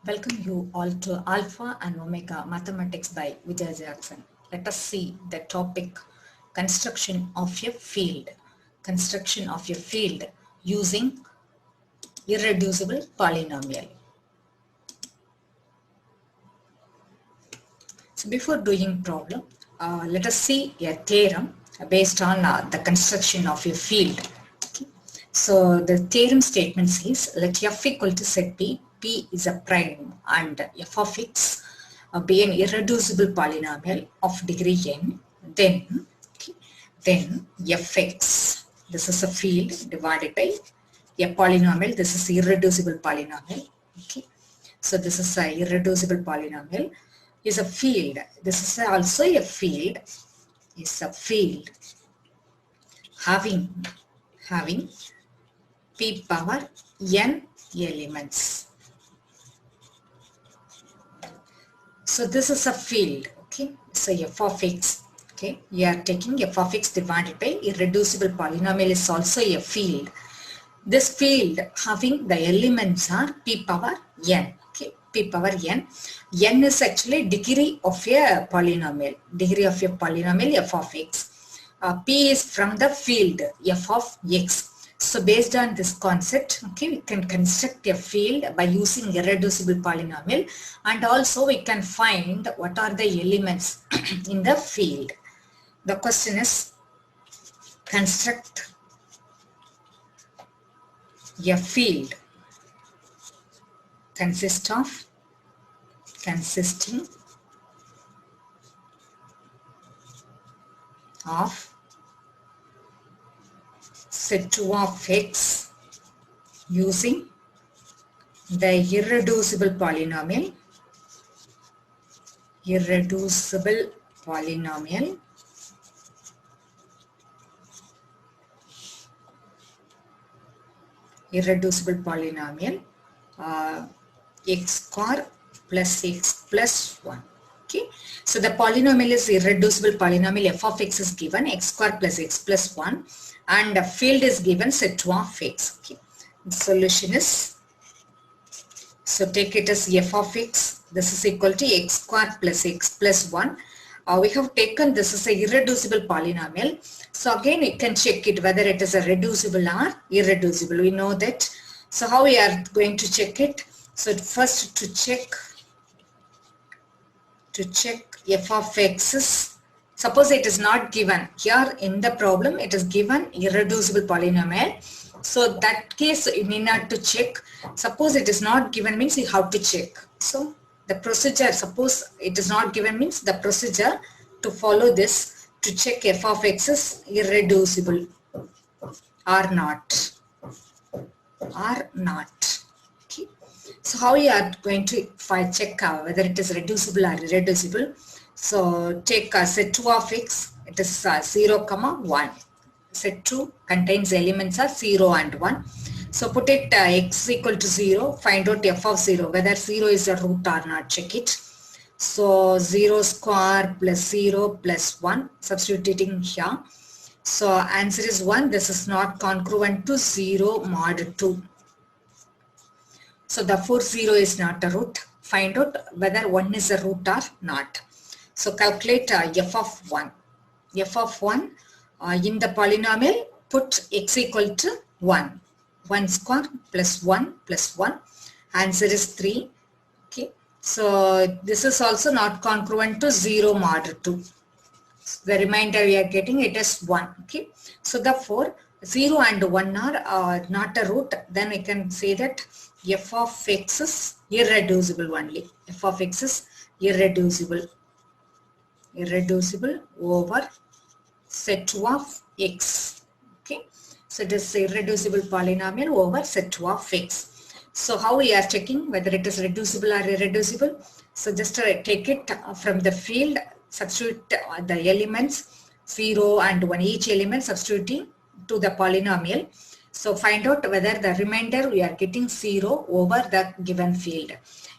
Welcome you all to Alpha and Omega Mathematics by Vijay Jackson. Let us see the topic construction of a field. Construction of a field using irreducible polynomial. So before doing problem, let us see a theorem based on the construction of a field. Okay. So the theorem statement says let f equal to set p, p is a prime and f of x be an irreducible polynomial of degree n, then fx, this is a field divided by a polynomial, this is irreducible polynomial. Okay. So this is a irreducible polynomial is a field. This is also a field, is a field having p power n elements. So this is a field, okay. So f of x, okay, you are taking f of x divided by irreducible polynomial is also a field. This field having the elements are p power n, okay, p power n. N is actually degree of a polynomial, f of x. P is from the field f of x. So based on this concept, okay, we can construct a field by using irreducible polynomial, and also we can find what are the elements in the field. The question is construct a field consisting of set 2 of x using the irreducible polynomial x square plus x plus 1. Okay, so the polynomial is irreducible polynomial f of x is given x square plus x plus 1, and the field is given set 2 of x. Okay, the solution is, so take it as f of x, this is equal to x square plus x plus 1. We have taken this as a irreducible polynomial. So again we can check it whether it is a reducible or irreducible. We know that. So how we are going to check it? So first to check f of x is, suppose it is not given here in the problem, it is given irreducible polynomial. So that case you need not to check. Suppose it is not given means you have to check. So the procedure, suppose it is not given means the procedure to follow this to check f of x is irreducible or not. Okay. So how we are going to check whether it is reducible or irreducible? So take set 2 of x, it is 0, 1. Set 2 contains elements are 0 and 1. So put it x equal to 0, find out f of 0, whether 0 is a root or not, check it. So 0 square plus 0 plus 1, substituting here. So answer is 1, this is not congruent to 0 mod 2. So therefore 0 is not a root. Find out whether 1 is a root or not. So calculate f of 1. F of 1 in the polynomial, put x equal to 1. 1 square plus 1 plus 1. Answer is 3. Okay. So this is also not congruent to 0 mod 2. The remainder we are getting it is 1. Okay. So therefore 0 and 1 are not a root. Then we can say that f of x is irreducible only. F of x is irreducible over set 2 of x. Okay. So it is irreducible polynomial over set 2 of x. So how we are checking whether it is reducible or irreducible? So just take it from the field, substitute the elements 0 and 1, each element substituting to the polynomial. So find out whether the remainder we are getting 0 over the given field.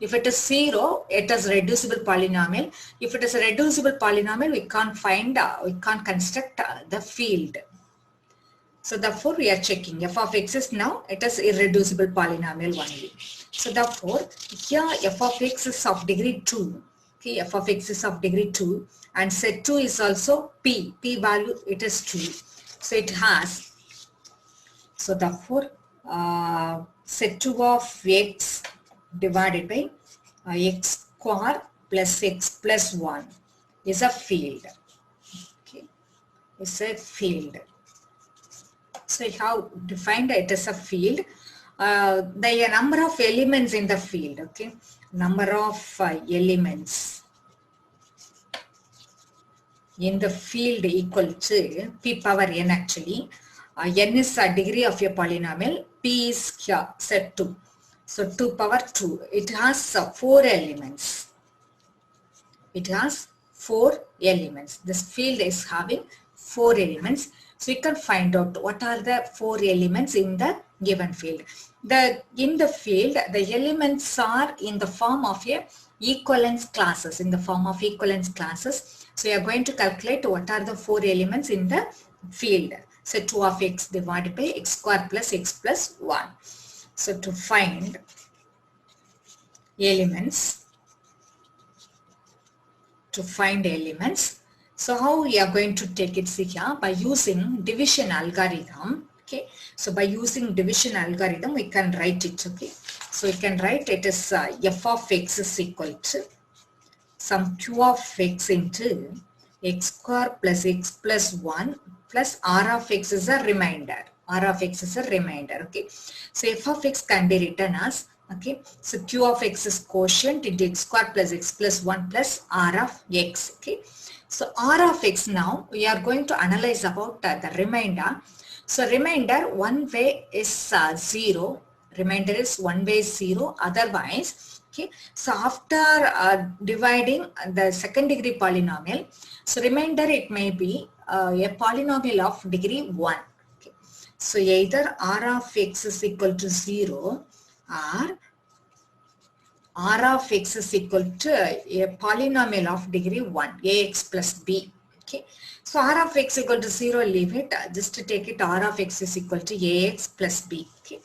If it is 0, it is reducible polynomial. If it is a reducible polynomial, we can't construct the field. So therefore we are checking f of x is now it is irreducible polynomial only. So therefore, here f of x is of degree 2. Okay, f of x is of degree 2 and set 2 is also p. P value it is 2. So it has, so therefore, set 2 of x divided by x square plus x plus 1 is a field. Okay, it's a field. So how defined it as a field? The number of elements in the field. Okay, number of elements in the field equal to p power n actually. N is a degree of a polynomial. P is here set 2. So 2 power 2. It has 4 elements. It has 4 elements. This field is having 4 elements. So we can find out what are the 4 elements in the given field. In the field, the elements are in the form of a equivalence classes. In the form of equivalence classes. So we are going to calculate what are the 4 elements in the field. So 2 of x divided by x square plus x plus 1. So to find elements, so how we are going to take it, see here, by using division algorithm. Okay, so by using division algorithm we can write it. Okay, so we can write it as f of x is equal to some q of x into x square plus x plus 1 plus r of x is a remainder. R of x is a remainder. Okay, so f of x can be written as, okay, so q of x is quotient into x square plus x plus 1 plus r of x. Okay, so r of x, now we are going to analyze about the remainder. So remainder, one way is 0. Remainder is one way is 0. Otherwise, okay, so after dividing the second degree polynomial, so remainder it may be a polynomial of degree 1. Okay, so either r of x is equal to 0 or r of x is equal to a polynomial of degree 1, ax plus b. Okay, so r of x equal to 0, leave it. Just to take it, r of x is equal to ax plus b. Okay,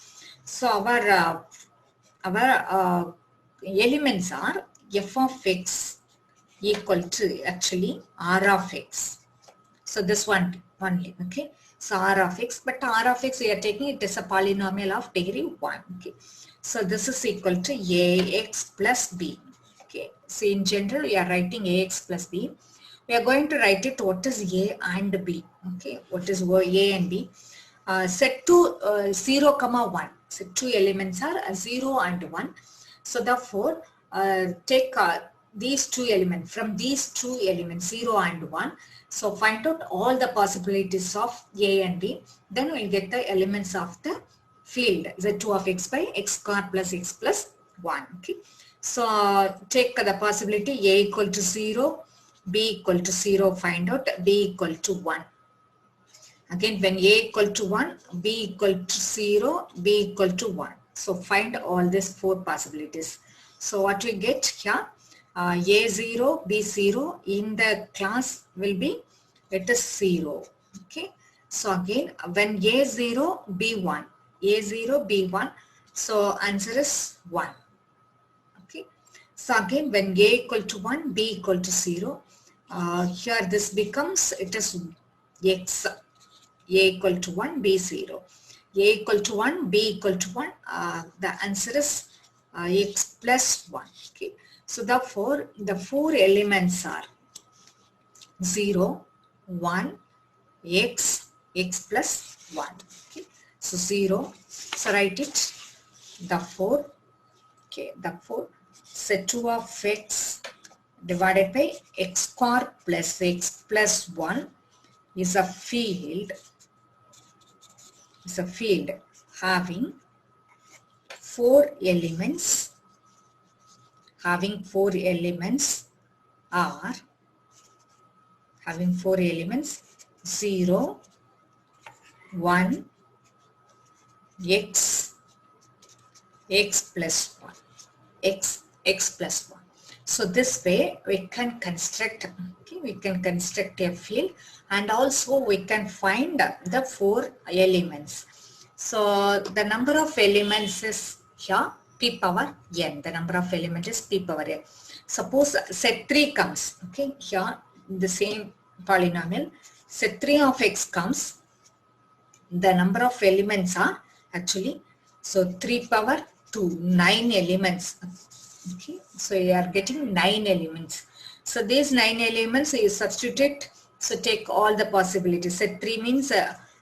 so our elements are f of x equal to actually r of x. So this one only. Okay, so r of x, but r of x we are taking it as a polynomial of degree 1. Okay, so this is equal to ax plus b. Okay, so in general we are writing ax plus b. We are going to write it what is a and b. Okay, what is a and b? Set to 0 comma 1. So 2 elements are 0 and 1. So therefore, take these 2 elements, from these 2 elements 0 and 1. So find out all the possibilities of a and b. Then we'll get the elements of the field z2 of x by x square plus x plus 1. Okay, so take the possibility a equal to 0, b equal to 0, find out b equal to 1. Again, when a equal to 1, b equal to 0, b equal to 1. So find all these 4 possibilities. So what we get here, a0, b0 in the class will be, it is 0. Okay, so again when a0, b1, a0, b1, so answer is 1. Okay, so again when a equal to 1, b equal to 0, here this becomes, it is x, a equal to 1, b 0, a equal to 1, b equal to 1, the answer is x plus 1. Okay, so therefore the 4 elements are 0, 1, x, x plus 1. Okay, so 0, so write it, the 4, okay, the 4, set 2 of x divided by x square plus x plus 1 is a field, having 4 elements, are having 4 elements 0, 1, x, x plus 1, x plus 1. So this way we can construct, okay, we can construct a field, and also we can find the 4 elements. So the number of elements is here p power n. The number of elements is p power n. Suppose set 3 comes. Okay, here the same polynomial. Set 3 of x comes. The number of elements are actually, so 3 power 2, 9 elements. Okay, so you are getting 9 elements. So these 9 elements you substitute. So take all the possibilities. Set 3 means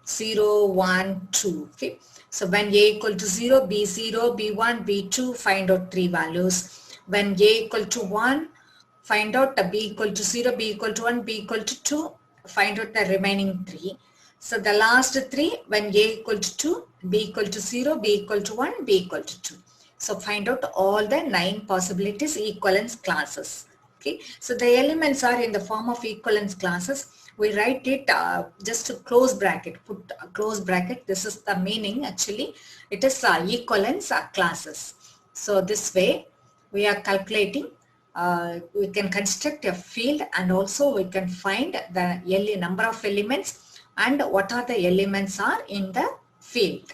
0, 1, 2. Okay, so when a equal to 0, b0, b1, b2, find out 3 values. When a equal to 1, find out b equal to 0, b equal to 1, b equal to 2, find out the remaining 3. So the last 3, when a equal to 2, b equal to 0, b equal to 1, b equal to 2. So find out all the 9 possibilities, equivalence classes. Okay, so the elements are in the form of equivalence classes. We write it just a close bracket, put a close bracket. This is the meaning actually. It is equivalence classes. So this way we are calculating, we can construct a field, and also we can find the number of elements and what are the elements are in the field.